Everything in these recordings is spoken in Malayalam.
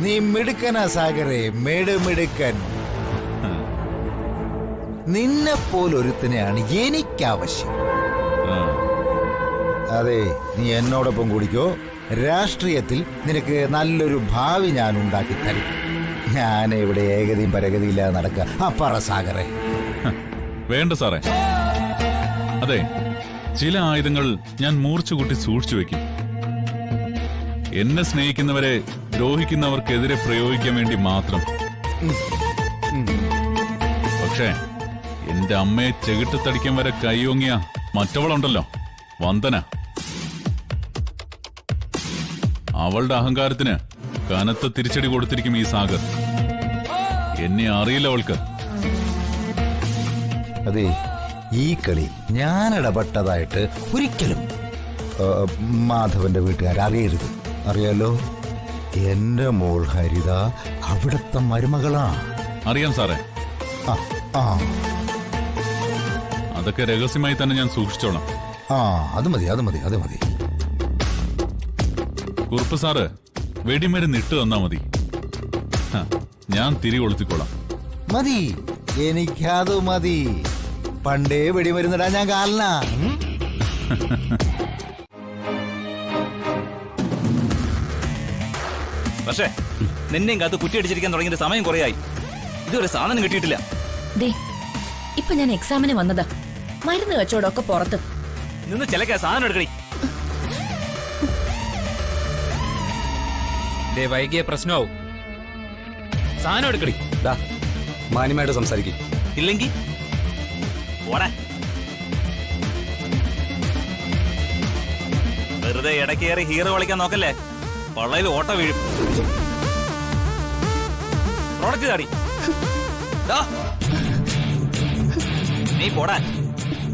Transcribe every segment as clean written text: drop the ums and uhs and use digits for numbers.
നീ മിടുക്കനാ സാഗരേ, മിടുക്കൻ. നിന്നെ പോലൊരുത്തനെയാണ് എനിക്കാവശ്യം. അതെ, നീ എന്നോടൊപ്പം കൂടിക്കോ. രാഷ്ട്രീയത്തിൽ നിനക്ക് നല്ലൊരു ഭാവി ഞാൻ ഉണ്ടാക്കി തരും. ഞാൻ ഇവിടെ ഏകതയും പരഗതിയില്ലാതെ നടക്കുക. പറ സാഗരേ. വേണ്ട സാറേ. അതെ, ചില ആയുധങ്ങൾ ഞാൻ മൂർച്ചകൂട്ടി സൂക്ഷിച്ചു വെക്കും. എന്നെ സ്നേഹിക്കുന്നവരെ ദ്രോഹിക്കുന്നവർക്കെതിരെ പ്രയോഗിക്കാൻ വേണ്ടി മാത്രം. പക്ഷേ എന്റെ അമ്മയെ ചെകിട്ടത്തടിക്കാൻ വരെ കൈയോങ്ങിയ മറ്റവളുണ്ടല്ലോ, വന്ദന. അവളുടെ അഹങ്കാരത്തിന് കനത്ത തിരിച്ചടി കൊടുത്തിരിക്കും ഈ സാഗർ. എന്നെ അറിയില്ല അവൾക്ക്. അതെ, ഈ കളി ഞാൻ ഇടപെട്ടതായിട്ട് ഒരിക്കലും മാധവന്റെ വീട്ടുകാർ അറിയരുത്. അറിയാലോ, എന്റെ മോൾ ഹരിത അവിടുത്തെ മരുമകളാ. അറിയാം സാറേ. അതൊക്കെ രഹസ്യമായി തന്നെ ഞാൻ സൂക്ഷിച്ചോളാം. അത് മതി. കുറുപ്പ് സാറ് വെടിമരുന്ന് ഇട്ട് തന്നാ മതി. ഞാൻ തിരി കൊളുത്തിക്കോളാം. മതി, എനിക്കത് മതി. പണ്ടേ വെടിമരുന്നിടാൻ ഞാൻ കാലന. പക്ഷേ നിന്നെയും കാത്ത് കുറ്റിയടിച്ചിരിക്കാൻ തുടങ്ങിയ സമയം കുറയായി. ഇതുവരെ സാധനം കിട്ടിയിട്ടില്ല. ഇപ്പൊ ഞാൻ എക്സാമിന് വന്നതാ. മരുന്ന് കച്ചവടമൊക്കെ പുറത്ത് നിന്ന് ചിലക്കാ സാധനം എടുക്കണി. വൈകിയ പ്രശ്നമാവും. സാധനം എടുക്കടി. മാന്യമായിട്ട് സംസാരിക്കും. ഇല്ലെങ്കിൽ വെറുതെ ഇടക്കേറി ഹീറോ കളിക്കാൻ നോക്കല്ലേ, പള്ളയിൽ ഓട്ട വീഴും. പ്രോഡക്റ്റ് താടി. നീ പോടാ.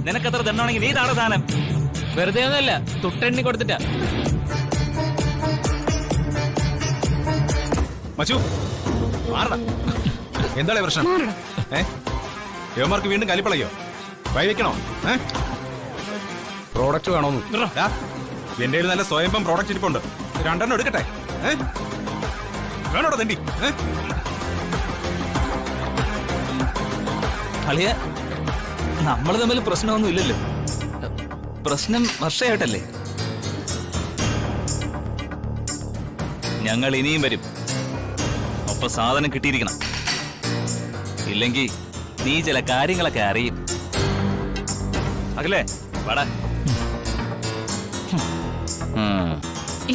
നിനക്കത്ര ദണ്ണാണെങ്കിൽ നീ താട സാധനം. വെറുതെ ഒന്നല്ല, തുട്ടെണ്ണി കൊടുത്തിട്ടാ. മച്ചു, എന്താണ് പ്രശ്നം? യവന്മാർക്ക് വീണ്ടും കലിപ്പളയോ? വൈ വെക്കണോ? പ്രോഡക്റ്റ് വേണോന്ന്? എന്റെ കയ്യിൽ നല്ല സ്വയംഭം പ്രോഡക്റ്റ് ഇരിപ്പുണ്ട്. 2 എണ്ണം എടുക്കട്ടെ? വേണോടോ തണ്ടി? അളിയ, നമ്മൾ തമ്മിൽ പ്രശ്നമൊന്നും ഇല്ലല്ലോ. പ്രശ്നം വർഷയായിട്ടല്ലേ. ഞങ്ങൾ ഇനിയും വരും. ഒപ്പം സാധനം കിട്ടിയിരിക്കണം. ഇല്ലെങ്കിൽ നീ ചില കാര്യങ്ങളൊക്കെ അറിയും. അകലേ വാടാ.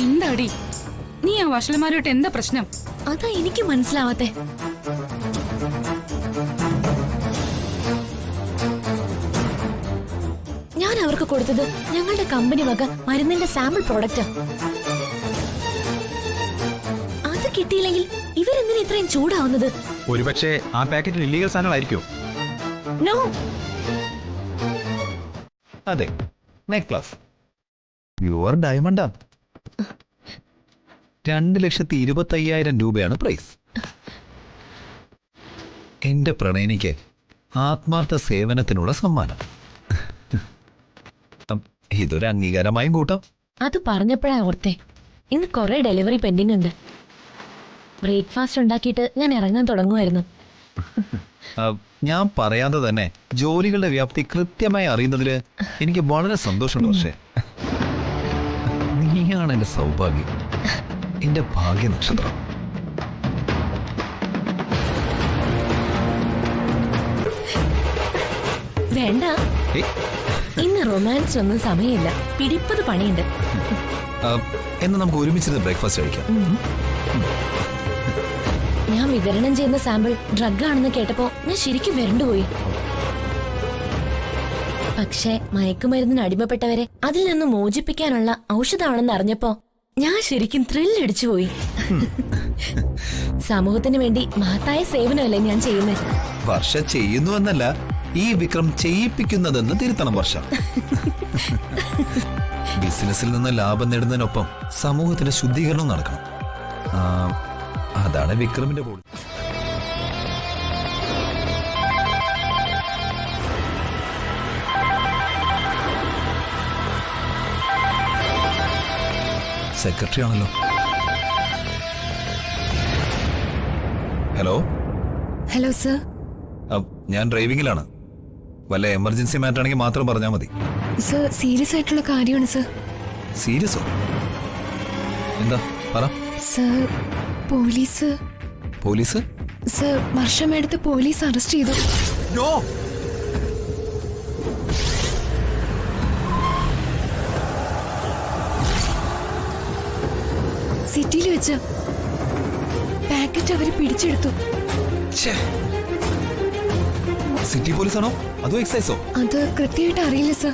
എന്താടി നീ ആ വഷളന്മാരോട്ട് എന്താ പ്രശ്നം? അതാ എനിക്ക് മനസ്സിലാവാത്തെ. ഞാൻ അവർക്ക് കൊടുത്തത് ഞങ്ങളുടെ കമ്പനി വക മരുന്നിന്റെ സാമ്പിൾ പ്രോഡക്റ്റാ. അത് കിട്ടിയില്ലെങ്കിൽ ഇവരെന്തിനാ ഇത്രയും ചൂടാവുന്നത്? ഒരുപക്ഷെ ആ പാക്കറ്റിൽ ഇല്ലീഗൽ സാധനങ്ങളായിരിക്കും. നോ. അതെ, നെക്ലസ് പ്യുവർ ഡയമണ്ടാ. 2,25,000 രൂപയാണ് പ്രൈസ്. എന്റെ പ്രണയിനിക്ക് ആത്മാർത്ഥ സേവനത്തിനുള്ള സമ്മാനം. ഇതൊരു അംഗീകാരമായും കൂട്ടാം. അത് പറഞ്ഞപ്പോഴാ ഓർത്തെ, ഇന്ന് കുറെ ഡെലിവറി പെൻഡിങ് ഉണ്ട്. ബ്രേക്ക്ഫാസ്റ്റ് ഉണ്ടാക്കിയിട്ട് ഞാൻ ഇറങ്ങാൻ തുടങ്ങുമായിരുന്നു. ഞാൻ പറയാതെ തന്നെ ജോലികളുടെ വ്യാപ്തി കൃത്യമായി അറിയുന്നതിൽ എനിക്ക് വളരെ സന്തോഷമുണ്ട്. പക്ഷേ നീയാണ് എന്റെ സൗഭാഗ്യം, എന്റെ ഭാഗ്യ നക്ഷത്രം. വേണ്ട, ഇന്ന് റൊമാൻസ് ഒന്നും സമയമില്ല. പിടിപ്പത് പണിയുണ്ട്. എന്ന് നമുക്ക് ഒരുമിച്ചിരുന്ന് ബ്രേക്ക്ഫാസ്റ്റ് കഴിക്കാം. ഞാൻ വിതരണം ചെയ്യുന്ന സാമ്പിൾ ഡ്രഗ് ആണെന്ന് കേട്ടപ്പോ ഞാൻ ശരിക്കും വരണ്ടുപോയി. പക്ഷേ മയക്കുമരുന്നിന് അടിമപ്പെട്ടവരെ അതിൽ നിന്ന് മോചിപ്പിക്കാനുള്ള ഔഷധമാണെന്ന് അറിഞ്ഞപ്പോ ഞാൻ ശരിക്കും ത്രില്ലടിച്ചു പോയി. സമൂഹത്തിന് വേണ്ടി മഹത്തായ സേവനമല്ലേ ഞാൻ ചെയ്യുന്നത്. വർഷ ചെയ്യുന്നുവെന്നല്ല, ഈ വിക്രം ചെയ്യിപ്പിക്കുന്നതെന്ന് തിരുത്തണം വർഷ. ബിസിനസ്സിൽ നിന്ന് ലാഭം നേടുന്നതിനൊപ്പം സമൂഹത്തിന്റെ ശുദ്ധീകരണം നടക്കണം. അതാണ് വിക്രമിന്റെ പോളി. സെക്രട്ടറി ആണല്ലോ. Hello hello sir. ഞാൻ ഡ്രൈവിംഗിലാണ്. വല്ല എമർജൻസി മാറ്റർ ആണെങ്കിൽ മാത്രം പറഞ്ഞാൽ മതി. സർ സീരിയസ് ആയിട്ടുള്ള കാര്യമാണ് സർ. സീരിയസോ? എന്താ പറ. Sir police police? സർ വർഷ മേഡത്തെ പോലീസ് അറസ്റ്റ് ചെയ്തു. നോ. സിറ്റിയിൽ വെച്ച് പാക്കറ്റ് അവര് പിടിച്ചെടുത്തു. സിറ്റി പോലീസാണോ അതോ എക്സൈസോ? അത് കൃത്യമായിട്ട് അറിയില്ല സർ.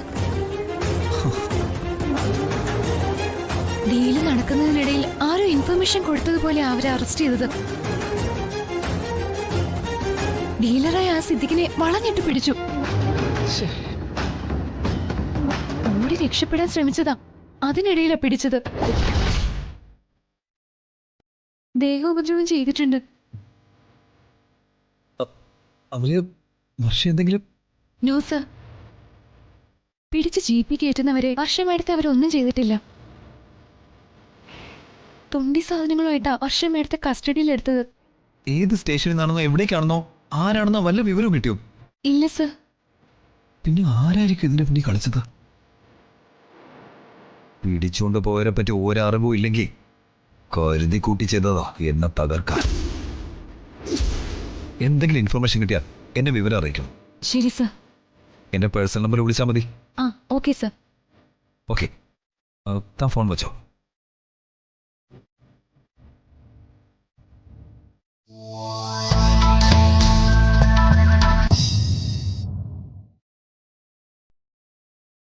ഡീല് നടക്കുന്നതിനിടയിൽ ആരോ ഇൻഫർമേഷൻ കൊടുത്തതുപോലെ അവരെ അറസ്റ്റ് ചെയ്തത്. ഡീലറായ ആ സിദ്ദിഖിനെ വളഞ്ഞിട്ട് പിടിച്ചു. ഓടി രക്ഷപ്പെടാൻ ശ്രമിച്ചതാ, അതിനിടയിലാ പിടിച്ചത്. ദേഹോപദ്രവം ചെയ്തിട്ടുണ്ട്. അവര് വർഷം എന്തെങ്കിലും? No sir. പിടിച്ച് ജീപ്പി കയറ്റുന്നവരെ വർഷമെടുത്ത് അവരൊന്നും ചെയ്തിട്ടില്ല. തൊണ്ടി സാധനങ്ങളുമായിട്ടാ വർഷമെടുത്ത് കസ്റ്റഡിയിലെടുത്തത്. ഏത് സ്റ്റേഷനിൽ നിന്നാണെന്നോ എവിടേക്കാണെന്നോ ആരാണെന്നോ വല്ല വിവരവും കിട്ടിയോ? ഇല്ല സർ. പിന്നെ ആരായിരിക്കും ഇതിന്റെ പിന്നിൽ കളിച്ചത്? പിടിച്ചുകൊണ്ട് പോയവരെ പറ്റി ഒരറിവും ഇല്ലെങ്കിൽ കരുതി കൂട്ടി ചെയ്തതാ എന്നെ തകർക്കാൻ. എന്തെങ്കിലും ഇൻഫർമേഷൻ കിട്ടിയാൽ എന്നെ വിവരം അറിയിക്കണം. ശരി സർ. എന്റെ പേഴ്സണൽ നമ്പർ വിളിച്ചാൽ മതി. ആ ഓക്കെ സർ. ഓക്കെ, താൻ ഫോൺ വെച്ചോ.